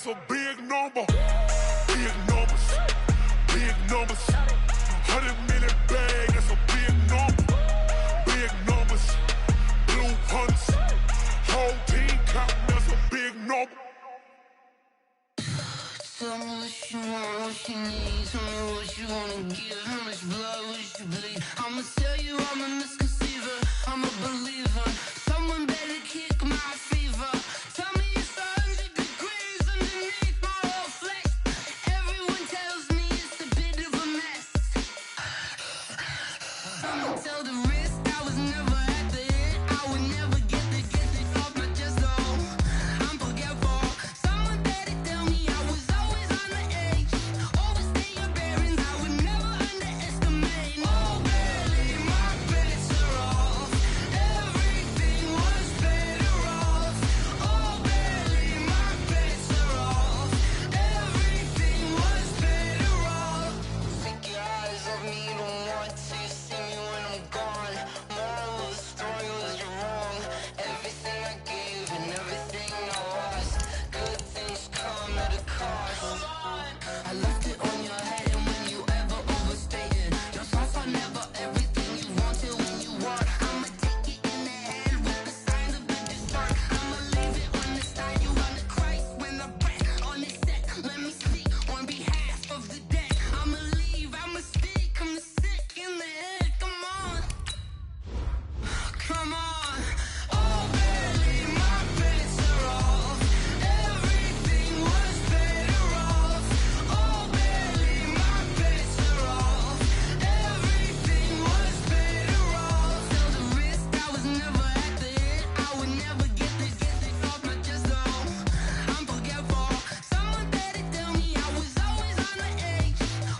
a big number. Big numbers. Big numbers. 100 million bag, that's a big number. Big numbers. Blue hunts. Whole team counting, that's a big number. Tell me what you want, what you need. Tell me what you wanna give. How much blood would you bleed? I'ma tell you I'm a misconceiver. I'm a believer. Someone better kick my fever. Tell me it's 100 degrees underneath my whole flesh. Everyone tells me it's a bit of a mess. I'ma tell the risk I was never at the end. I would never get this off my chest though. I'm forgetful. Someone better tell me I was always on the edge. Overstay your bearings, I would never underestimate. Oh, barely, my bets are off. Everything was better off. Oh, barely, my bets are off. Everything was better off. Take your eyes off me, don't want to see me when I'm gone. Moral of the story was you're wrong. Everything I gave and everything I lost. Good things come at a cost. I left it on your head, and when you ever overstay it, your thoughts are never everything you wanted when you want. I'ma take it in the head with the signs of the dessert. I'ma leave it on the side. You run the Christ when the breath on the set. Let me speak on behalf of the dead. I'ma leave, I'ma speak. I'm sick in the head. Come on, come on. Oh, barely, my bets are off. Everything was better off. Oh, barely, my bets are off. Everything was better off. Tell the risk I was never at the end. I would never get this off my chest though. I'm forgetful. Someone better tell me I was always on the edge.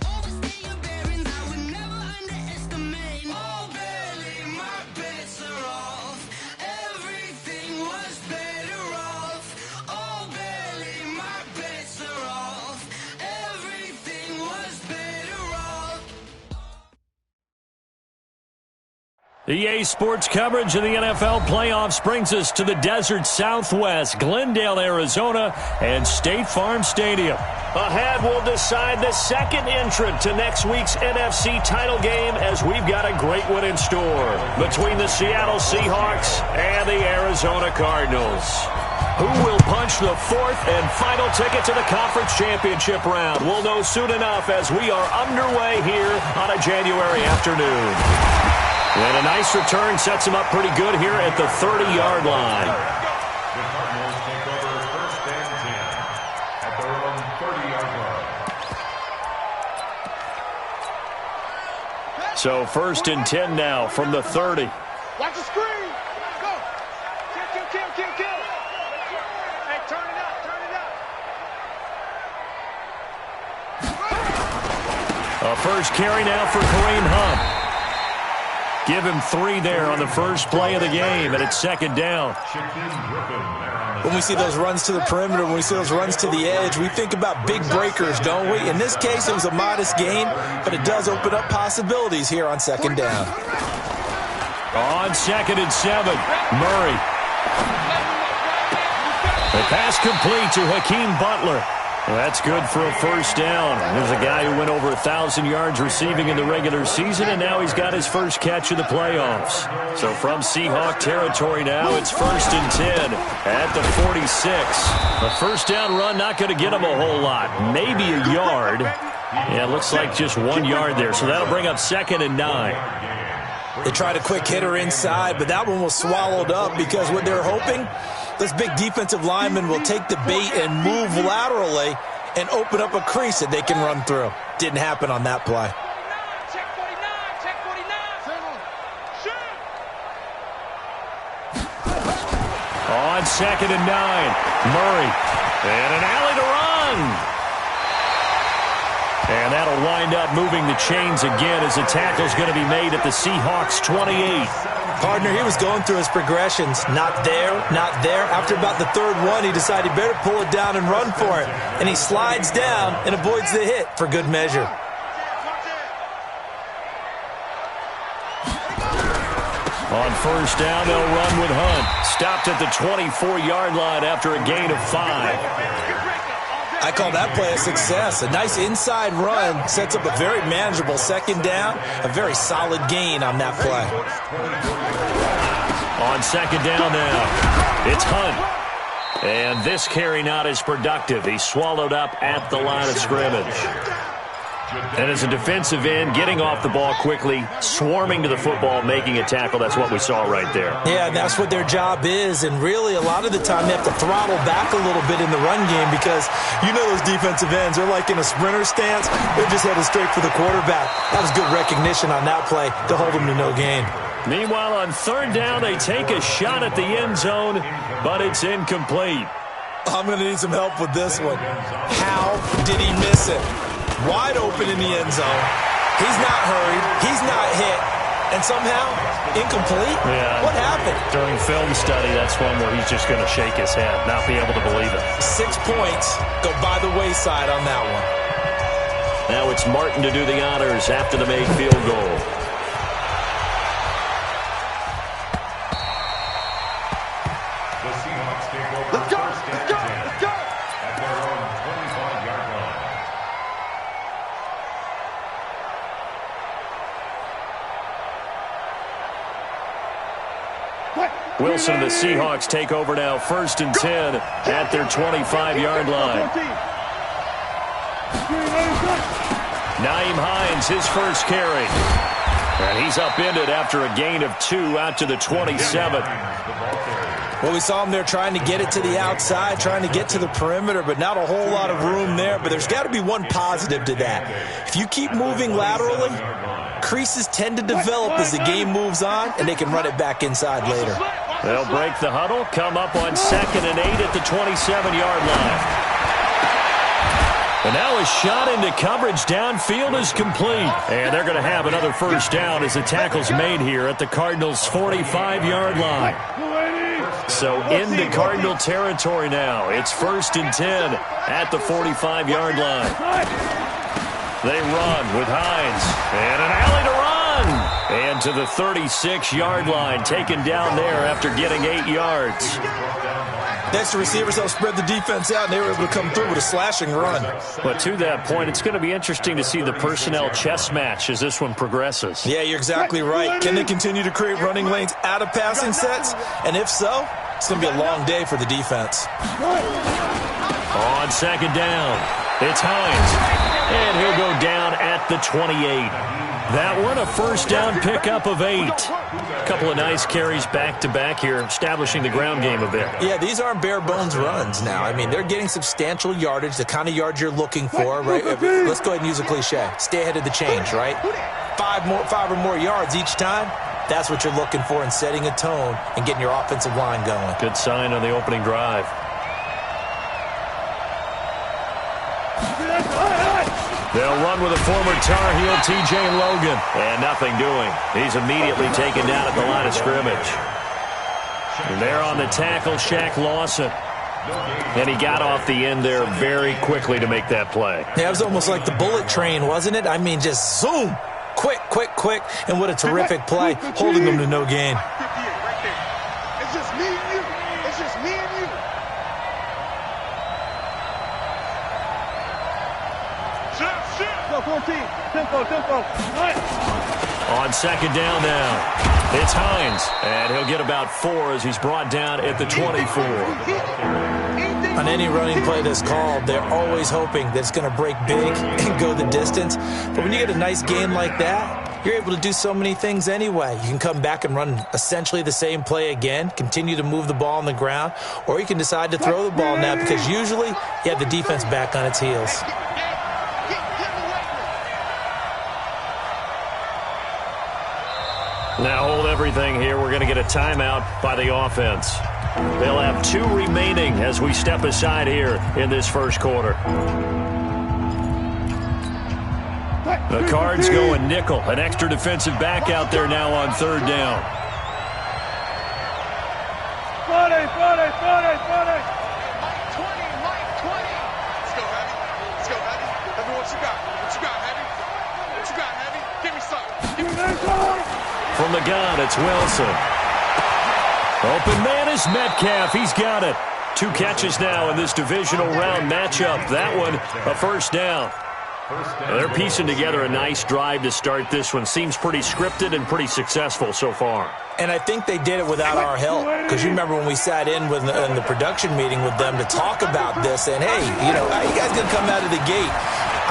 Overstay your bearings, I would never underestimate. Oh, barely, my bets are off. Everything was better off. Oh, barely, my bets are off. Everything was better off. The EA Sports coverage of the NFL playoffs brings us to the desert Southwest, Glendale, Arizona, and State Farm Stadium. Ahead, we'll decide the second entrant to next week's NFC title game, as we've got a great one in store between the Seattle Seahawks and the Arizona Cardinals. Who will punch the fourth and final ticket to the conference championship round? We'll know soon enough as we are underway here on a January afternoon. And a nice return sets him up pretty good here at the 30-yard line. The Cardinals take over first and 10 at their own 30-yard line. So first and 10 now from the 30. Watch the screen. Go. Kill. Hey, turn it up. A first carry now for Kareem Hunt. Give him 3 there on the first play of the game, and it's second down. When we see those runs to the perimeter, when we see those runs to the edge, we think about big breakers, don't we? In this case, it was a modest gain, but it does open up possibilities here on second down. On second and 7, Murray. The pass complete to Hakeem Butler. Well, that's good for a first down. There's a guy who went over 1,000 yards receiving in the regular season, and now he's got his first catch of the playoffs. So from Seahawk territory now, it's first and 10 at the 46. A first down run not going to get him a whole lot. Maybe a yard. Yeah, it looks like just 1 yard there. So that'll bring up second and 9. They tried a quick hitter inside, but that one was swallowed up because what they're hoping, those big defensive linemen will take the bait and move laterally and open up a crease that they can run through. Didn't happen on that play. Check 49. On second and 9, Murray. And an alley to run. And that'll wind up moving the chains again as the tackle's going to be made at the Seahawks 28. Partner, he was going through his progressions. Not there, not there. After about the third one, he decided he better pull it down and run for it. And he slides down and avoids the hit for good measure. On first down, they'll run with Hunt. Stopped at the 24-yard line after a gain of 5. I call that play a success. A nice inside run sets up a very manageable second down, a very solid gain on that play. On second down now, it's Hunt. And this carry not as productive. He's swallowed up at the line of scrimmage. And as a defensive end, getting off the ball quickly, swarming to the football, making a tackle, that's what we saw right there. Yeah, that's what their job is. And really, a lot of the time, they have to throttle back a little bit in the run game because you know those defensive ends, they're like in a sprinter stance. They're just headed straight for the quarterback. That was good recognition on that play to hold them to no gain. Meanwhile, on third down, they take a shot at the end zone, but it's incomplete. I'm going to need some help with this one. How did he miss it? Wide open in the end zone. He's not hurried. He's not hit. And somehow, incomplete? Yeah. What happened? During film study, that's one where he's just going to shake his head, not be able to believe it. 6 points go by the wayside on that one. Now it's Martin to do the honors after the made field goal. The Seahawks take over Let's go, first and let's go, 10 let's go. at their own 25-yard line. Wilson and the Seahawks take over now, first and 10 at their 25-yard line. Nyheim Hines, his first carry. And he's upended after a gain of 2 out to the 27. Well, we saw him there trying to get it to the outside, trying to get to the perimeter, but not a whole lot of room there. But there's got to be one positive to that. If you keep moving laterally, creases tend to develop as the game moves on, and they can run it back inside later. They'll break the huddle, come up on 2nd and 8 at the 27-yard line. And now a shot into coverage downfield is complete. And they're going to have another first down as the tackle's made here at the Cardinals' 45-yard line. So into Cardinal territory now. It's 1st and 10 at the 45-yard line. They run with Hines. And an alley to run. And to the 36-yard line, taken down there after getting 8 yards. Next, the receivers helped spread the defense out, and they were able to come through with a slashing run. But to that point, it's going to be interesting to see the personnel chess match as this one progresses. Yeah, you're exactly right. Can they continue to create running lanes out of passing sets? And if so, it's going to be a long day for the defense. On 2nd down, it's Hines. And he'll go down at the 28. That one, a first down pickup of 8. A couple of nice carries back-to-back here, establishing the ground game a bit. Yeah, these aren't bare-bones runs now. I mean, they're getting substantial yardage, the kind of yards you're looking for, right? Let's go ahead and use a cliche. Stay ahead of the change, right? 5 or more yards each time. That's what you're looking for in setting a tone and getting your offensive line going. Good sign on the opening drive. They'll run with a former Tar Heel, T.J. Logan. And nothing doing. He's immediately taken down at the line of scrimmage. And there on the tackle, Shaq Lawson. And he got off the end there very quickly to make that play. Yeah, it was almost like the bullet train, wasn't it? I mean, just zoom. Quick, quick, quick. And what a terrific play, holding them to no gain. It's just me and you. It's just me and you. Go 14. Tempo. On 2nd down now, it's Hines. And he'll get about 4 as he's brought down at the 24. On any running play that's called, they're always hoping that it's going to break big and go the distance. But when you get a nice game like that, you're able to do so many things anyway. You can come back and run essentially the same play again, continue to move the ball on the ground, or you can decide to throw the ball now because usually you have the defense back on its heels. Now hold everything here. We're going to get a timeout by the offense. They'll have 2 remaining as we step aside here in this first quarter. The Cards going nickel. An extra defensive back out there now on 3rd down. Mike 20. Let's go, Heavy. Heavy, what you got? Heavy? What you got, Heavy? Give me something. From the gun, it's Wilson. Open man is Metcalf. He's got it. 2 catches now in this divisional round matchup. That one, a first down. They're piecing together a nice drive to start this one. Seems pretty scripted and pretty successful so far. And I think they did it without our help. Because you remember when we sat in the production meeting with them to talk about this, and hey, you know, how you guys going to come out of the gate?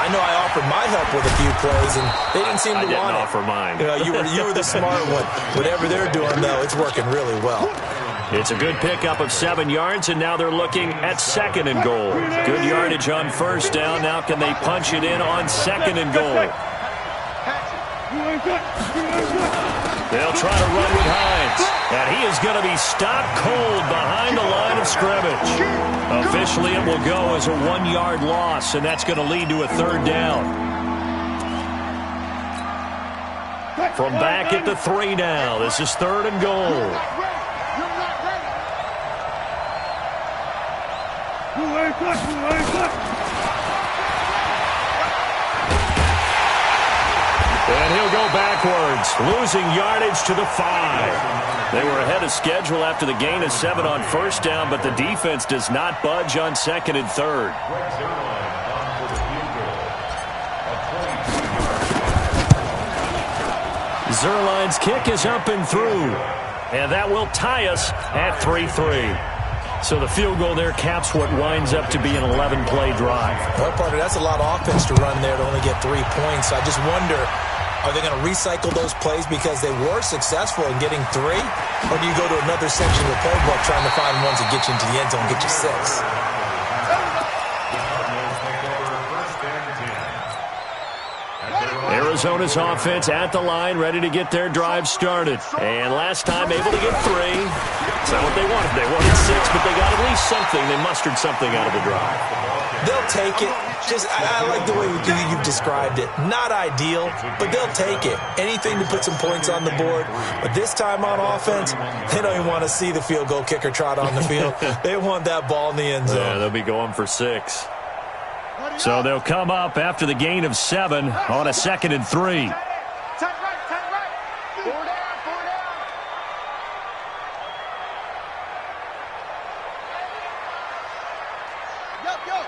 I know I offered my help with a few plays, and they didn't seem to want it. I didn't offer mine. You know, you were the smart one. Whatever they're doing, though, it's working really well. It's a good pickup of 7 yards, and now they're looking at 2nd and goal. Good yardage on first down. Now can they punch it in on 2nd and goal? They'll try to run with Hines, and he is going to be stopped cold behind the line of scrimmage. Officially, it will go as a 1-yard loss, and that's going to lead to a 3rd down. From back at the 3 now, this is 3rd and goal. And he'll go backwards, losing yardage to the 5. They were ahead of schedule after the gain of 7 on first down, but the defense does not budge on 2nd and 3rd. Zerline's kick is up and through, and that will tie us at 3-3. So the field goal there caps what winds up to be an 11-play drive. Well, partner, that's a lot of offense to run there to only get 3 points. I just wonder, are they going to recycle those plays because they were successful in getting 3? Or do you go to another section of the playbook trying to find ones that get you into the end zone and get you 6? Arizona's offense at the line, ready to get their drive started. And last time able to get 3. It's not what they wanted. They wanted 6, but they got at least something. They mustered something out of the drive. They'll take it. I like the way you've described it. Not ideal, but they'll take it. Anything to put some points on the board. But this time on offense, they don't even want to see the field goal kicker trot on the field. They want that ball in the end zone. Yeah, they'll be going for 6. So they'll come up after the gain of 7 on a 2nd and 3. Go.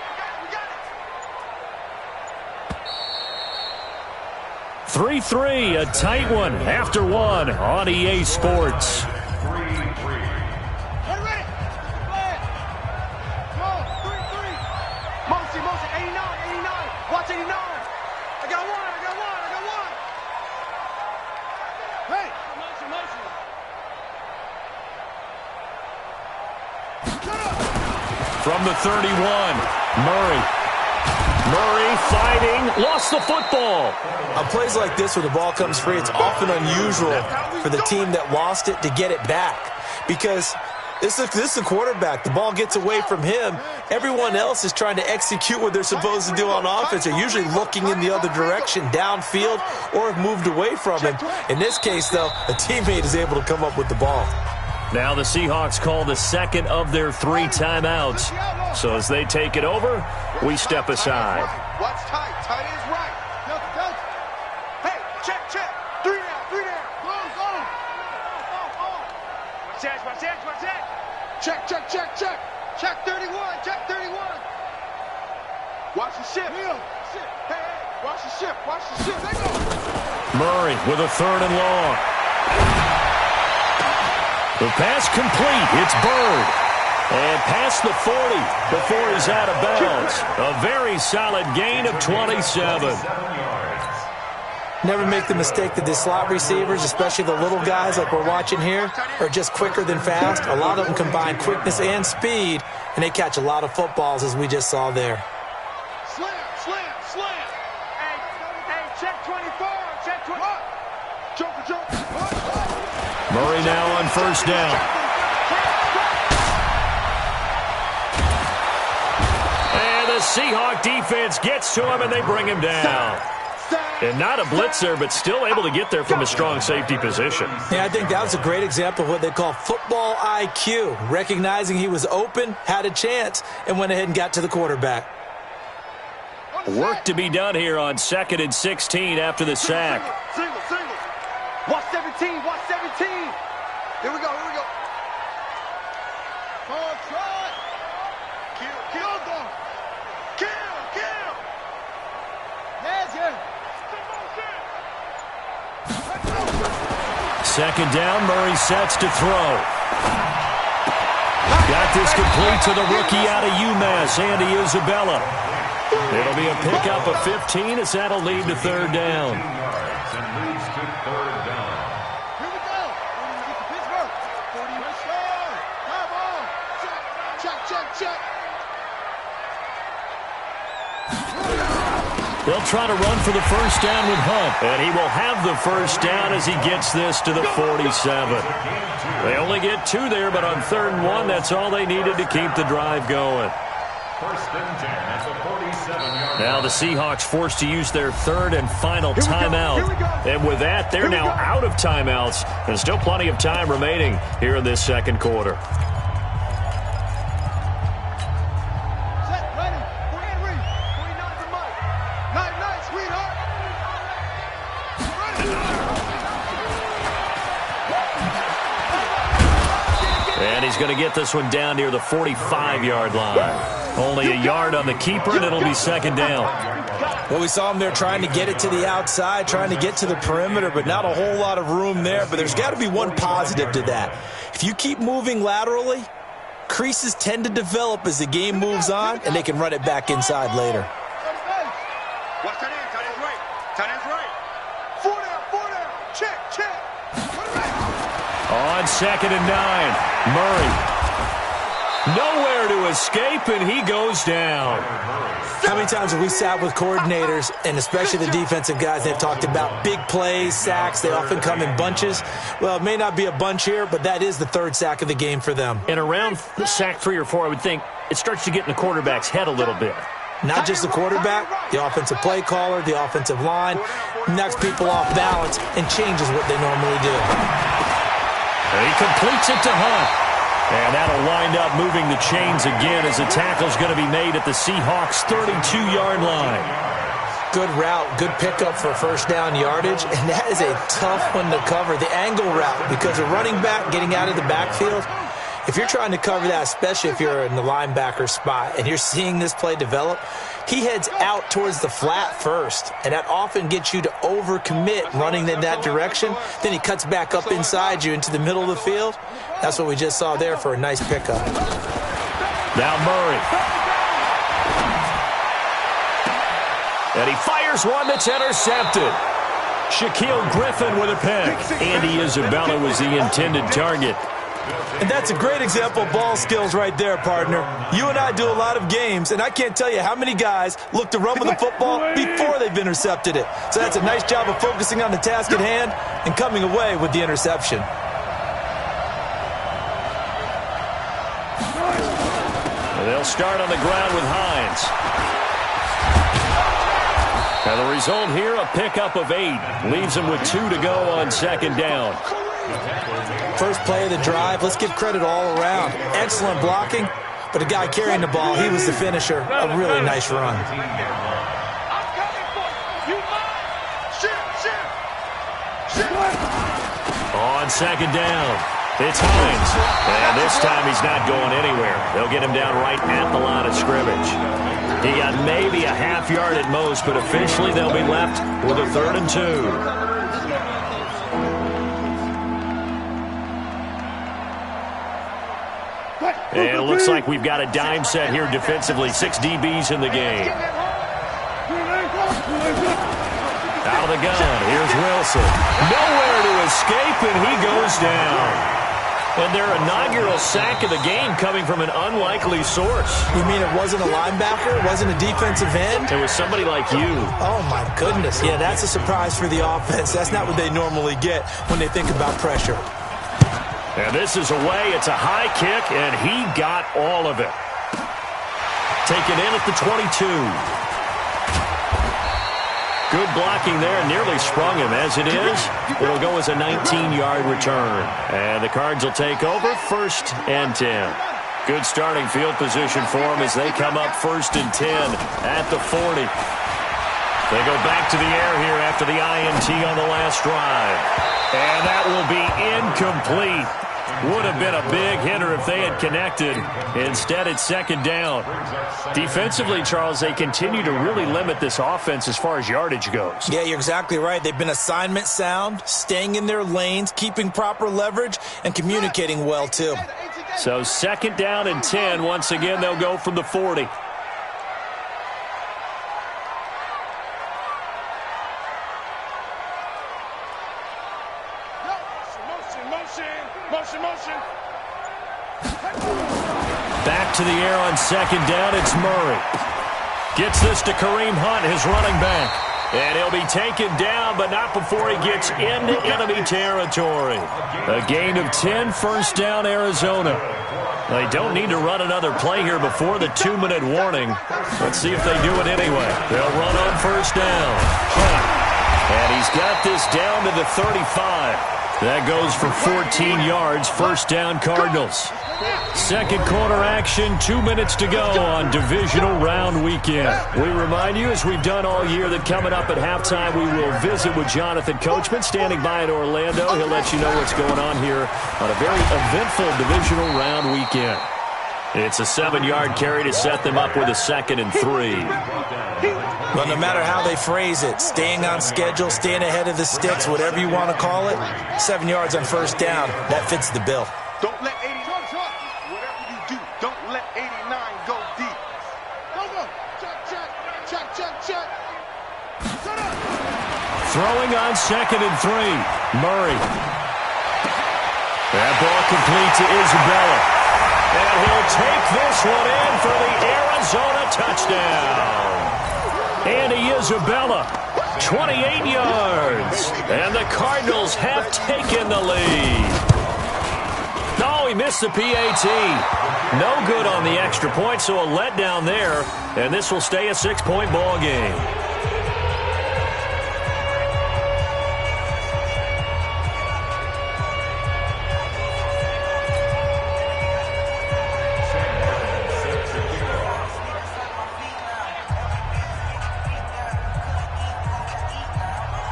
3-3, a tight one after 1 on EA Sports. From the 31, Murray fighting, lost the football. On plays like this where the ball comes free, it's often unusual for the team that lost it to get it back. Because this is the quarterback. The ball gets away from him. Everyone else is trying to execute what they're supposed to do on offense. They're usually looking in the other direction, downfield, or have moved away from him. In this case, though, a teammate is able to come up with the ball. Now the Seahawks call the 2nd of their 3 timeouts. So as they take it over, we step aside. Watch tight. Tight is right. Hey, check. 3 down. Go. Watch that. Check 31. Watch the shift. Hey, watch the shift. They go. Murray with a 3rd and long. The pass complete. It's Bird. And past the 40 before he's out of bounds. A very solid gain of 27. Never make the mistake that the slot receivers, especially the little guys like we're watching here, are just quicker than fast. A lot of them combine quickness and speed, and they catch a lot of footballs, as we just saw there. Slam. Hey, check 24. Check 24. Joker. Murray now on first down. And the Seahawk defense gets to him, and they bring him down. And not a blitzer, but still able to get there from a strong safety position. Yeah, I think that was a great example of what they call football IQ. Recognizing he was open, had a chance, and went ahead and got to the quarterback. Work to be done here on 2nd and 16 after the sack. Single. Watch 17. Here we go. second down, Murray sets to throw. Got this complete to the rookie out of UMass, Andy Isabella. It'll be a pickup of 15 as that'll lead to third down. And leads to third down. Here we go. We're going to get to Pittsburgh. 40 restore. Come on. Check. They'll try to run for the first down with Hunt, and he will have the first down as he gets this to the 47. They only get 2 there, but on 3rd and 1, that's all they needed to keep the drive going. First and 10 at the 47-yard line. Now the Seahawks forced to use their 3rd and final timeout. And with that, they're now out of timeouts, and still plenty of time remaining here in this second quarter. And he's going to get this one down near the 45-yard line. Only a yard on the keeper, and it'll be second down. Well, we saw him there trying to get it to the outside, trying to get to the perimeter, but not a whole lot of room there. But there's got to be one positive to that. If you keep moving laterally, creases tend to develop as the game moves on, and they can run it back inside later. Watch that in. Tight end's right. Tight end's right. 4 down. Check. On 2nd and 9, Murray. Nowhere to escape, and he goes down. How many times have we sat with coordinators, and especially the defensive guys, they've talked about big plays, sacks. They often come in bunches. Well, it may not be a bunch here, but that is the 3rd sack of the game for them. And around sack 3 or 4, I would think it starts to get in the quarterback's head a little bit. Not just the quarterback, the offensive play caller, the offensive line, knocks people off balance and changes what they normally do. And he completes it to Hunt. And that'll wind up moving the chains again as the tackle's going to be made at the Seahawks' 32-yard line. Good route, good pickup for first down yardage, and that is a tough one to cover, the angle route, because a running back getting out of the backfield, if you're trying to cover that, especially if you're in the linebacker spot and you're seeing this play develop, he heads out towards the flat first, and that often gets you to overcommit running in that direction. Then he cuts back up inside you into the middle of the field. That's what we just saw there for a nice pickup. Now Murray. And he fires one that's intercepted. Shaquille Griffin with a pick. Andy Isabella was the intended target. And that's a great example of ball skills right there, partner. You and I do a lot of games, and I can't tell you how many guys look to run with the football before they've intercepted it. So that's a nice job of focusing on the task at hand and coming away with the interception. And they'll start on the ground with Hines. And the result here, a pickup of 8. Leaves them with 2 to go on 2nd down. First play of the drive, let's give credit all around. Excellent blocking, but the guy carrying the ball, he was the finisher. A really nice run. On 2nd down, it's Hines. And this time he's not going anywhere. They'll get him down right at the line of scrimmage. He got maybe a half yard at most, but officially they'll be left with a 3rd and 2. And it looks like we've got a dime set here defensively. 6 DBs in the game. Out of the gun. Here's Wilson. Nowhere to escape, and he goes down. And their inaugural sack of the game coming from an unlikely source. You mean it wasn't a linebacker? It wasn't a defensive end? It was somebody like you. Oh, my goodness. Yeah, that's a surprise for the offense. That's not what they normally get when they think about pressure. And this is away. It's a high kick, and he got all of it. Taken in at the 22. Good blocking there. Nearly sprung him. As it is, it'll go as a 19-yard return. And the Cards will take over 1st and 10. Good starting field position for them as they come up 1st and 10 at the 40. They go back to the air here after the INT on the last drive. And that will be incomplete. Would have been a big hitter if they had connected. Instead, it's second down. Defensively, Charles, they continue to really limit this offense as far as yardage goes. Yeah, you're exactly right. They've been assignment sound, staying in their lanes, keeping proper leverage, and communicating well, too. So second down and 10. Once again, they'll go from the 40. Back to the air on second down, it's Murray. Gets this to Kareem Hunt, his running back. And he'll be taken down, but not before he gets into enemy territory. A gain of 10, first down, Arizona. They don't need to run another play here before the 2-minute warning. Let's see if they do it anyway. They'll run on first down. Hunt. And he's got this down to the 35. That goes for 14 yards, first down Cardinals. Second quarter action, 2 minutes to go on divisional round weekend. We remind you, as we've done all year, that coming up at halftime, we will visit with Jonathan Coachman, standing by in Orlando. He'll let you know what's going on here on a very eventful divisional round weekend. It's a 7-yard carry to set them up with a 2nd and 3. Well, no matter how they phrase it, staying on schedule, staying ahead of the sticks, whatever you want to call it, 7 yards on first down, that fits the bill. Don't let 89, whatever you do, don't let 89 go deep. Go. Check. Throwing on 2nd and 3. Murray. That ball complete to Isabella. And he'll take this one in for the Arizona touchdown. Andy Isabella, 28 yards. And the Cardinals have taken the lead. No, he missed the PAT. No good on the extra point, so a letdown there. And this will stay a 6-point ball game.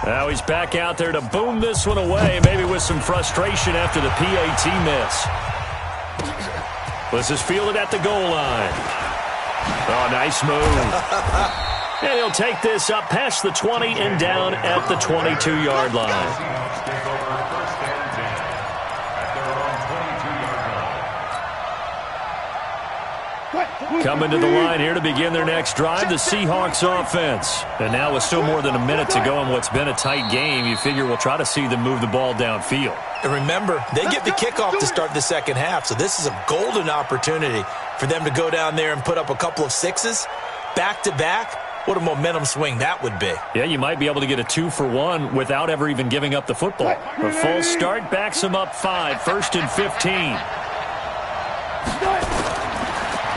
Now he's back out there to boom this one away, maybe with some frustration after the PAT miss. This is fielded at the goal line. Oh, nice move. And he'll take this up past the 20 and down at the 22-yard line. Coming to the line here to begin their next drive, the Seahawks offense. And now with still more than a minute to go in what's been a tight game, you figure we'll try to see them move the ball downfield. And remember, they get the kickoff to start the second half, so this is a golden opportunity for them to go down there and put up a couple of sixes back-to-back. What a momentum swing that would be. Yeah, you might be able to get a 2-for-1 without ever even giving up the football. A false start backs them up 5, 1st and 15.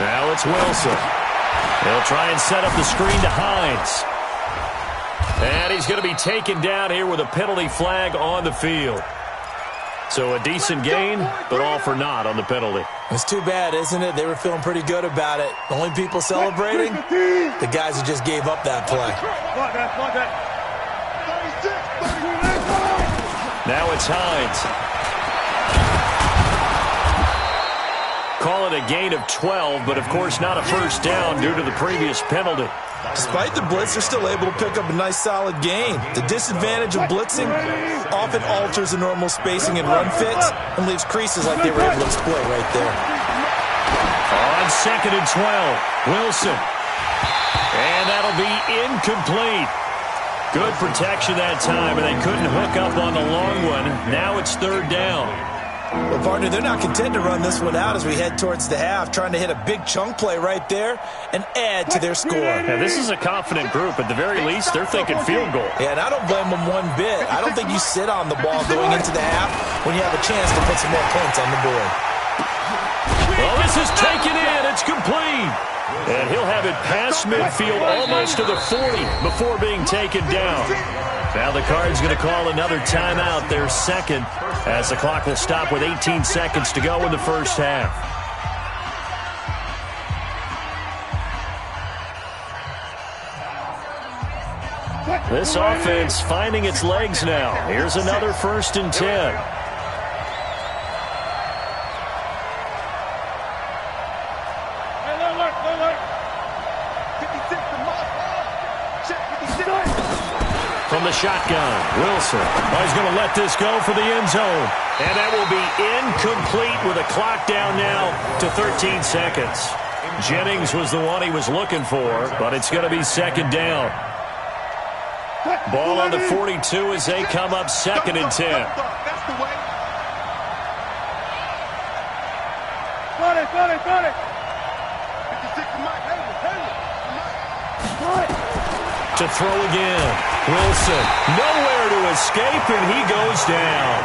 Now it's Wilson. He'll try and set up the screen to Hines. And he's going to be taken down here with a penalty flag on the field. So a decent gain, but all for naught on the penalty. It's too bad, isn't it? They were feeling pretty good about it. The only people celebrating, the guys who just gave up that play. Now it's Hines. Call it a gain of 12, but of course not a first down due to the previous penalty. Despite the blitz, they're still able to pick up a nice solid gain. The disadvantage of blitzing often alters the normal spacing and run fits and leaves creases like they were able to exploit right there. On 2nd and 12, Wilson. And that'll be incomplete. Good protection that time, and they couldn't hook up on the long one. Now it's 3rd down. Well, partner, they're not content to run this one out as we head towards the half, trying to hit a big chunk play right there and add to their score. Yeah, this is a confident group. At the very least, they're thinking field goal. Yeah, and I don't blame them one bit. I don't think you sit on the ball going into the half when you have a chance to put some more points on the board. Well, this is taken in. It's complete. And he'll have it past midfield almost to the 40 before being taken down. Now the Cards going to call another timeout, their second, as the clock will stop with 18 seconds to go in the first half. This offense finding its legs now. Here's another 1st and 10. from the shotgun. Wilson. Oh, he's going to let this go for the end zone. And that will be incomplete with a clock down now to 13 seconds. Jennings was the one he was looking for, but it's going to be second down. Ball on the 42 as they come up second and 10. That's the way. Got it. To throw again. Wilson, nowhere to escape, and he goes down.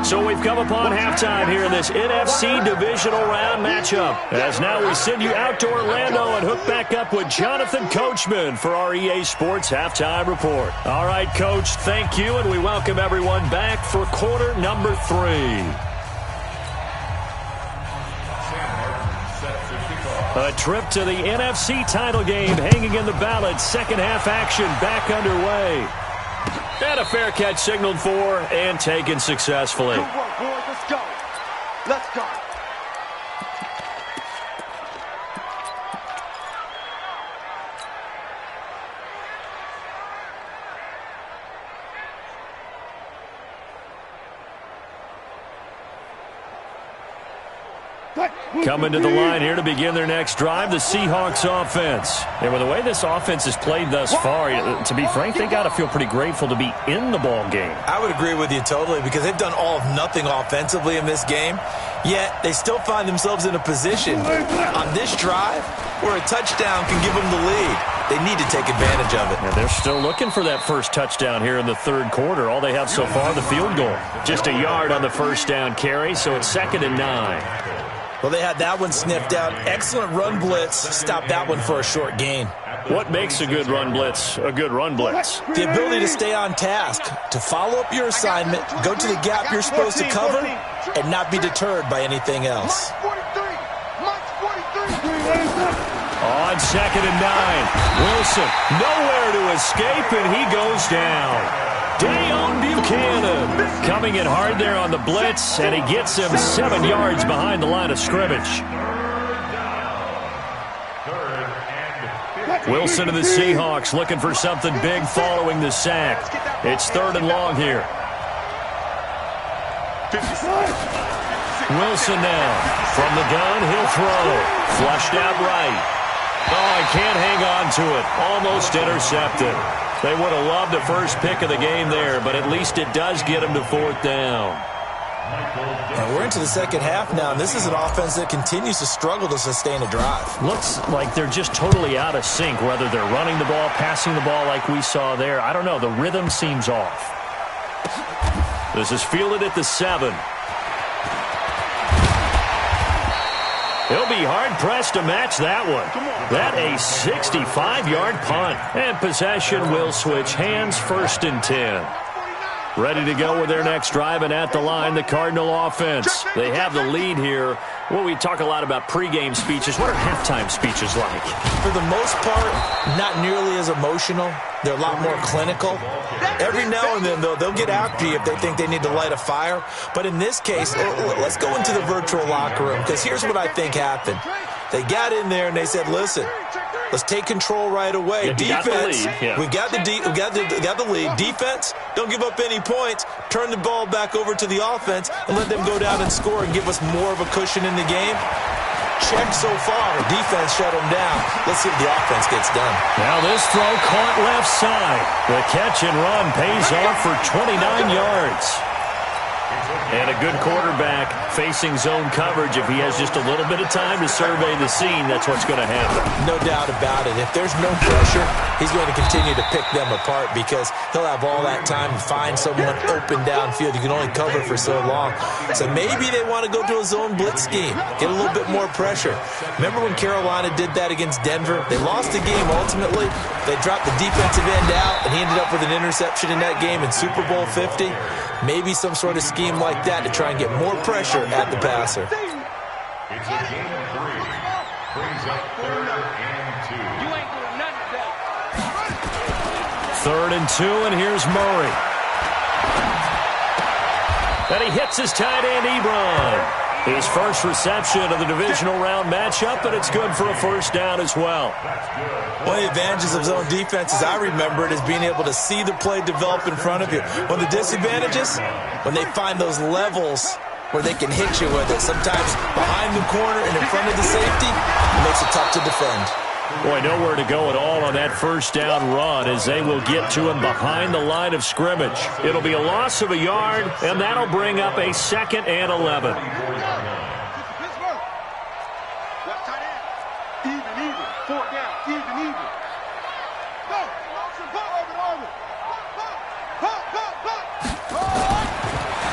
So we've come upon halftime here in this NFC divisional round matchup. As now we send you out to Orlando and hook back up with Jonathan Coachman for our EA Sports Halftime Report. All right, Coach, thank you, and we welcome everyone back for quarter number 3. A trip to the NFC title game hanging in the balance. Second half action back underway. And a fair catch signaled for and taken successfully. Good work, boys. Let's go. Let's go. Coming to the line here to begin their next drive, the Seahawks offense. And with the way this offense has played thus far, to be frank, they got to feel pretty grateful to be in the ball game. I would agree with you totally because they've done all of nothing offensively in this game, yet they still find themselves in a position on this drive where a touchdown can give them the lead. They need to take advantage of it. And they're still looking for that first touchdown here in the third quarter. All they have so far, the field goal. Just a yard on the first down carry, so it's 2nd and 9. Well, they had that one sniffed out. Excellent run blitz. Stop that one for a short gain. What makes a good run blitz a good run blitz? The ability to stay on task, to follow up your assignment, go to the gap you're supposed to cover, and not be deterred by anything else. On 2nd and 9, Wilson nowhere to escape, and he goes down. Dayon Buchanan coming in hard there on the blitz, and he gets him 7 yards behind the line of scrimmage. Wilson and the Seahawks looking for something big following the sack. It's 3rd and long here. Wilson now from the gun, he'll throw. Flushed out right. Oh, I can't hang on to it. Almost intercepted. They would have loved the first pick of the game there, but at least it does get them to 4th down. And we're into the second half now, and this is an offense that continues to struggle to sustain a drive. Looks like they're just totally out of sync, whether they're running the ball, passing the ball like we saw there. I don't know. The rhythm seems off. This is fielded at the 7. He'll be hard-pressed to match that one. That a 65-yard punt. And possession will switch hands, 1st and 10. Ready to go with their next drive, and at the line, the Cardinal offense. They have the lead here. Well, we talk a lot about pregame speeches. What are halftime speeches like? For the most part, not nearly as emotional. They're a lot more clinical. Every now and then, though, they'll get after you if they think they need to light a fire. But in this case, let's go into the virtual locker room, because here's what I think happened. They got in there and they said, listen, let's take control right away. Yeah, defense, we got the lead. Defense, don't give up any points. Turn the ball back over to the offense and let them go down and score and give us more of a cushion in the game. Check so far. Defense shut them down. Let's see if the offense gets done. Now this throw caught left side. The catch and run pays off for 29 yards. And a good quarterback facing zone coverage. If he has just a little bit of time to survey the scene, that's what's going to happen. No doubt about it. If there's no pressure, he's going to continue to pick them apart because he'll have all that time to find someone open downfield. You can only cover for so long. So maybe they want to go to a zone blitz scheme, get a little bit more pressure. Remember when Carolina did that against Denver? They lost the game ultimately. They dropped the defensive end out, and he ended up with an interception in that game in Super Bowl 50. Maybe some sort of scheme like that to try and get more pressure at the passer. It's a game of 3. Brings up 3rd and 2. You ain't doing nothing today. 3rd and 2, and here's Murray. And he hits his tight end, Ebron. His first reception of the divisional round matchup, and it's good for a first down as well. One of the advantages of zone defense, as I remember it, is being able to see the play develop in front of you. One of the disadvantages, when they find those levels where they can hit you with it, sometimes behind the corner and in front of the safety, it makes it tough to defend. Boy, nowhere to go at all on that first down run as they will get to him behind the line of scrimmage. It'll be a loss of a yard, and that'll bring up a 2nd and 11.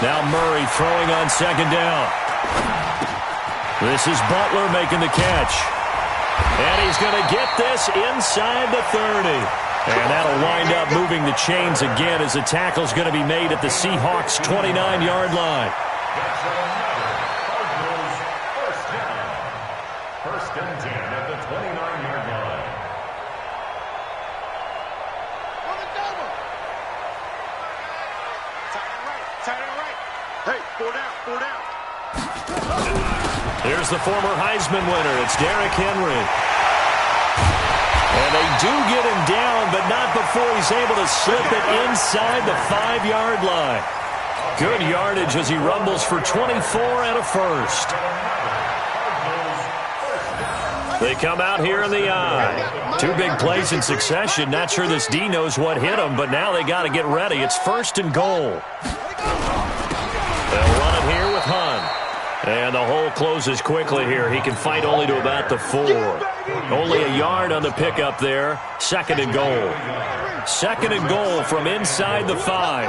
Now Murray throwing on 2nd down. This is Butler making the catch. And he's going to get this inside the 30. And that'll wind up moving the chains again as the tackle's going to be made at the Seahawks' 29-yard line. First and 10 at the 29-yard line. Tight end right. Hey, 4 down. Here's the former Heisman winner. It's Derrick Henry. And they do get him down, but not before he's able to slip it inside the 5-yard line. Good yardage as he rumbles for 24 and a first. They come out here in the eye. 2 big plays in succession. Not sure this D knows what hit him, but now they got to get ready. It's 1st and goal. They'll run it here with Hunt. And the hole closes quickly here. He can fight only to about the 4. Only a yard on the pickup there. 2nd and goal. 2nd and goal from inside the 5.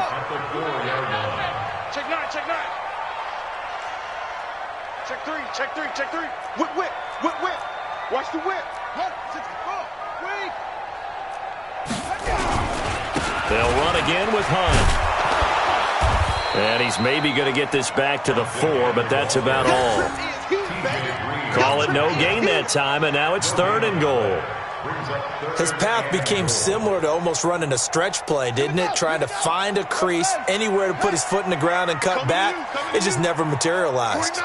Check 9. Check 3. Whip. Watch the whip. They'll run again with Hunt. And he's maybe going to get this back to the 4, but that's about all. Call it no gain that time, and now it's 3rd and goal. His path became similar to almost running a stretch play, didn't it? Trying to find a crease, anywhere to put his foot in the ground and cut back. It just never materialized.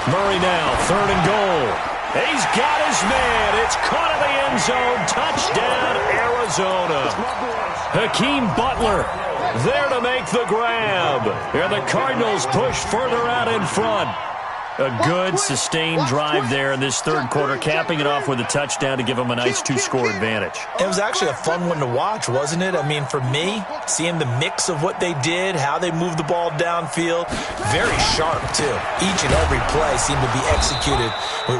Murray now, 3rd and goal. He's got his man. It's caught in the end zone. Touchdown, Arizona. Hakeem Butler there to make the grab. And the Cardinals push further out in front. A good, sustained drive there in this 3rd quarter, capping it off with a touchdown to give them a nice 2-score advantage. It was actually a fun one to watch, wasn't it? I mean, for me, seeing the mix of what they did, how they moved the ball downfield, very sharp, too. Each and every play seemed to be executed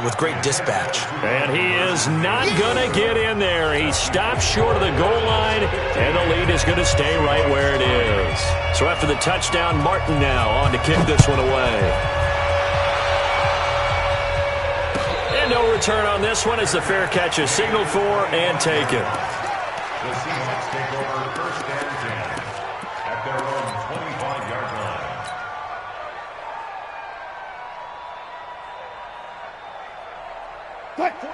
with great dispatch. And he is not going to get in there. He stops short of the goal line, and the lead is going to stay right where it is. So after the touchdown, Martin now on to kick this one away. No return on this one as the fair catch is signaled for and taken. The Seahawks take over 1st and 10 at their own 25-yard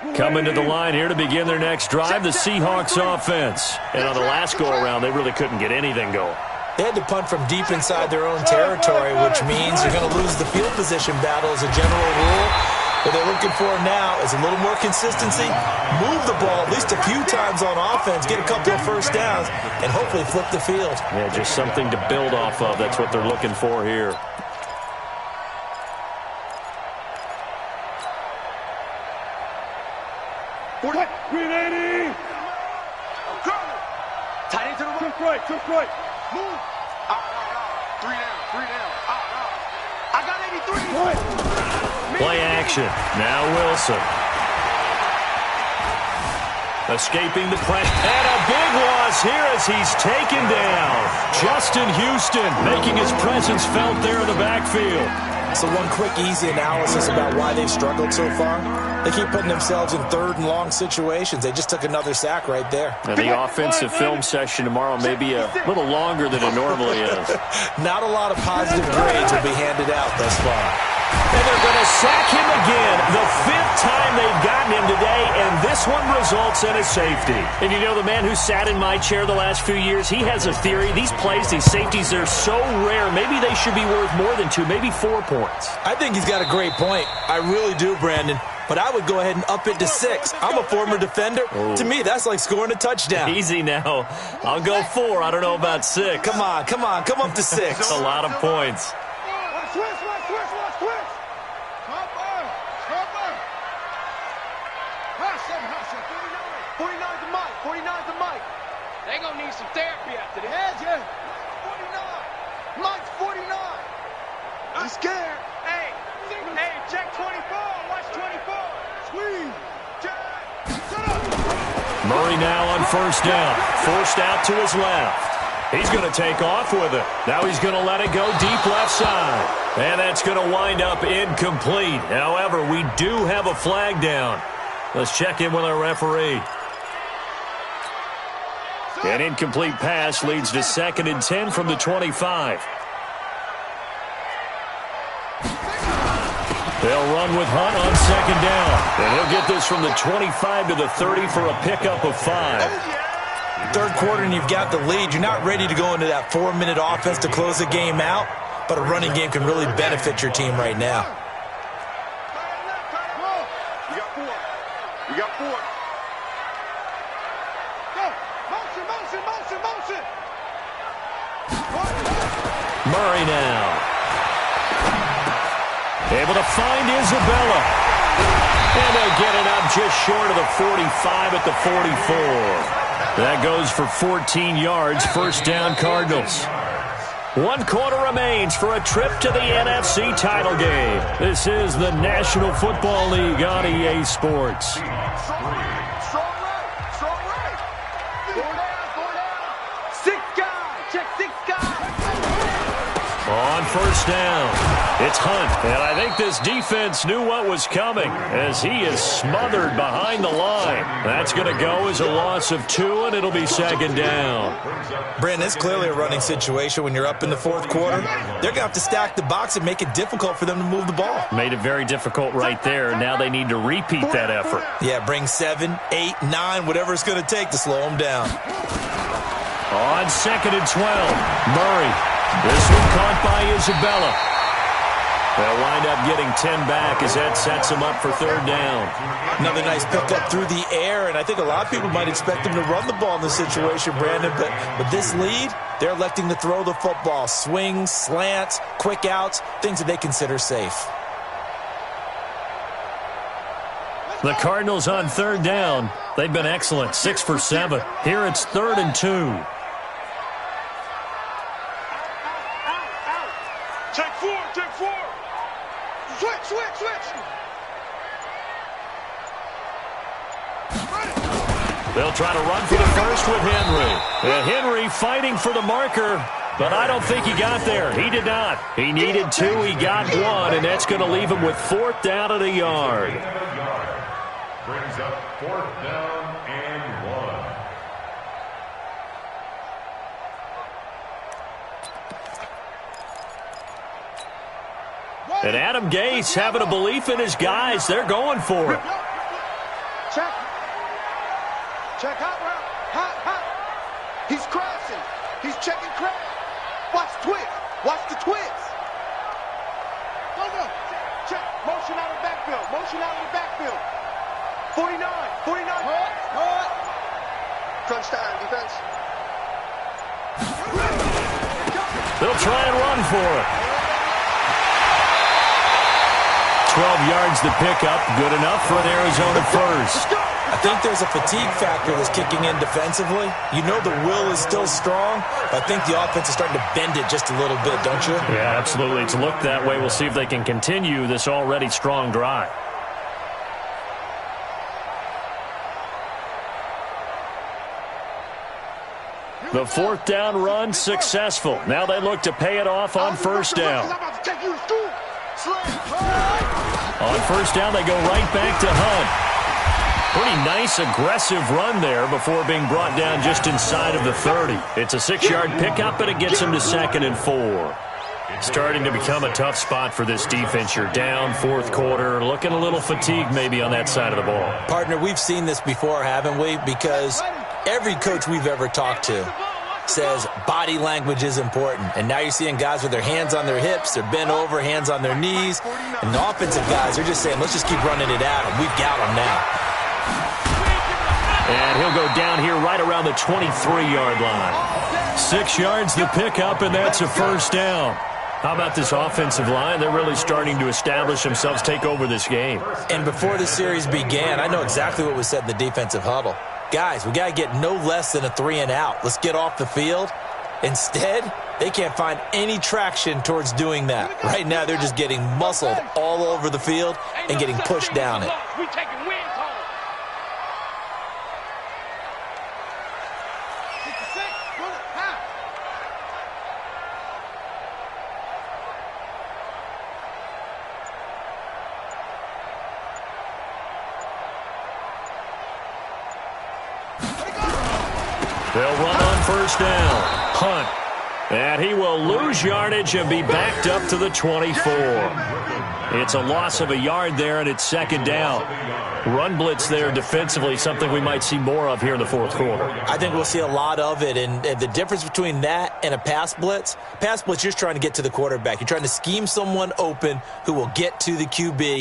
line. Coming to the line here to begin their next drive, the Seahawks offense. And on the last go-around, they really couldn't get anything going. They had to punt from deep inside their own territory, which means you're going to lose the field position battle as a general rule. What they're looking for now is a little more consistency, move the ball at least a few times on offense, get a couple of first downs, and hopefully flip the field. Yeah, just something to build off of. That's what they're looking for here. Tight end to the right. Move. 3 down. I got 83. Play action. Now Wilson. Escaping the pressure. And a big loss here as he's taken down. Justin Houston making his presence felt there in the backfield. So one quick, easy analysis about why they've struggled so far. They keep putting themselves in 3rd and long situations. They just took another sack right there. And the offensive film session tomorrow may be a little longer than it normally is. Not a lot of positive grades will be handed out thus far. And they're going to sack him again. The 5th time they've gotten him today, and this this one results in a safety. And you know, the man who sat in my chair the last few years, he has a theory. These plays, these safeties, they're so rare. Maybe they should be worth more than 2, maybe 4 points. I think he's got a great point. I really do, Brandon. But I would go ahead and up it to 6. I'm a former defender. Oh. To me, that's like scoring a touchdown. Easy now. I'll go 4. I don't know about 6. Come on. Come up to 6. That's a lot of points. They're going to need some therapy after this. Yeah, 49. Mike's 49. I'm scared. Hey, check 24. Watch 24. Squeeze. Check. Shut up. Murray now on first down. Forced out to his left. He's going to take off with it. Now he's going to let it go deep left side. And that's going to wind up incomplete. However, we do have a flag down. Let's check in with our referee. An incomplete pass leads to 2nd and 10 from the 25. They'll run with Hunt on 2nd down. And he'll get this from the 25 to the 30 for a pickup of 5. Third quarter and you've got the lead. You're not ready to go into that 4-minute offense to close the game out, but a running game can really benefit your team right now. You got 4. You got 4. Motion. Murray now. Able to find Isabella. And they'll get it up just short of the 45 at the 44. That goes for 14 yards. First down, Cardinals. 1 quarter remains for a trip to the NFC title game. This is the National Football League on EA Sports. On first down, it's Hunt. And I think this defense knew what was coming as he is smothered behind the line. That's going to go as a loss of 2, and it'll be 2nd down. Brandon, it's clearly a running situation when you're up in the 4th quarter. They're going to have to stack the box and make it difficult for them to move the ball. Made it very difficult right there. Now they need to repeat that effort. Yeah, bring 7, 8, 9, whatever it's going to take to slow them down. On 2nd and 12, Murray. This one caught by Isabella. They'll wind up getting 10 back as that sets them up for 3rd down. Another nice pickup through the air, and I think a lot of people might expect them to run the ball in this situation, Brandon, but with this lead, they're electing to throw the football. Swings, slants, quick outs, things that they consider safe. The Cardinals on 3rd down. They've been excellent, 6 for 7. Here it's 3rd and 2. Take 4. Switch. They'll try to run for the first with Henry. And Henry fighting for the marker, but I don't think he got there. He did not. He needed 2. He got 1, and that's going to leave him with 4th down at a yard. Brings up 4th down and 1. And Adam Gase having a belief in his guys. They're going for it. Check hot route. Hot. He's crashing. He's checking crash. Watch the twist. Go. Check. Motion out of the backfield. 49. Hard. Crunch time, defense. They'll try and run for it. 12 yards to pick up. Good enough for an Arizona first. I think there's a fatigue factor that's kicking in defensively. You know the will is still strong, but I think the offense is starting to bend it just a little bit, don't you? Yeah, absolutely. It's looked that way. We'll see if they can continue this already strong drive. The 4th down run successful. Now they look to pay it off on first down. On first down, they go right back to Hunt. Pretty nice, aggressive run there before being brought down just inside of the 30. It's a 6-yard pickup, and it gets him to 2nd and 4. Starting to become a tough spot for this defense. You're down fourth quarter, looking a little fatigued maybe on that side of the ball. Partner, we've seen this before, haven't we? Because every coach we've ever talked to says body language is important. And now you're seeing guys with their hands on their hips, they're bent over, hands on their knees. And the offensive guys are just saying, let's just keep running it at them. We've got them now. And he'll go down here right around the 23-yard line. 6 yards the pickup, and that's a first down. How about this offensive line? They're really starting to establish themselves, take over this game. And before the series began, I know exactly what was said in the defensive huddle. Guys, we got to get no less than a 3-and-out. Let's get off the field. Instead, they can't find any traction towards doing that. Right now, they're just getting muscled all over the field and getting pushed down it. We taking wins home. 66, run it, half. They'll run on first down. Hunt. And he will lose yardage and be backed up to the 24. It's a loss of a yard there, and it's second down. Run blitz there defensively, something we might see more of here in the fourth quarter. I think we'll see a lot of it, and the difference between that and a pass blitz, you're just trying to get to the quarterback. You're trying to scheme someone open who will get to the QB.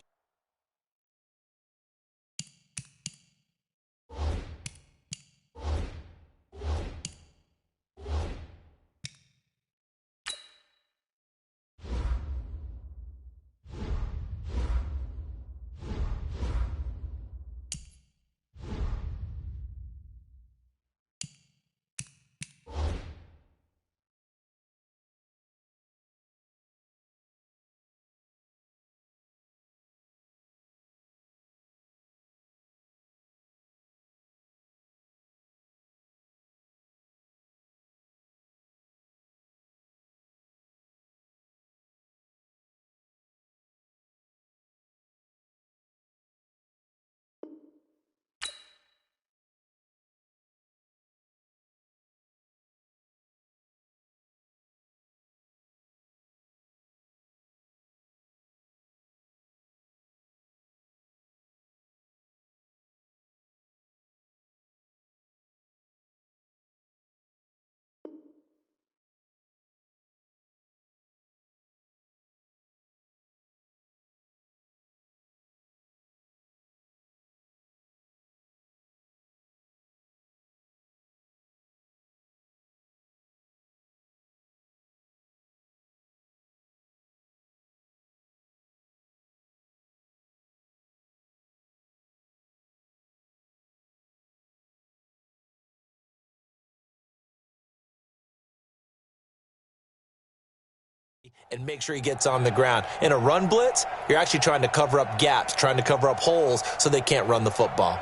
And make sure he gets on the ground. In a run blitz, you're actually trying to cover up gaps, trying to cover up holes so they can't run the football.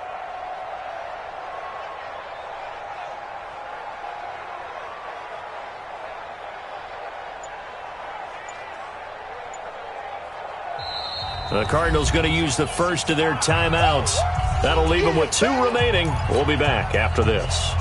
The Cardinals going to use the first of their timeouts. That'll leave them with 2 remaining. We'll be back after this.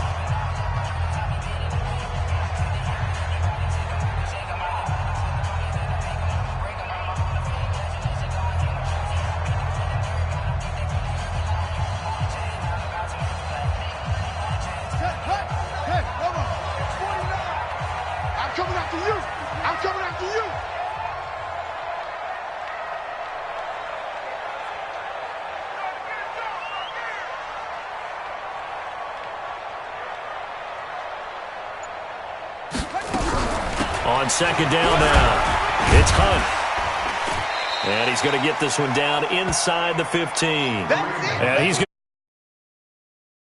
On second down now, it's Hunt. And he's going to get this one down inside the 15. And he's going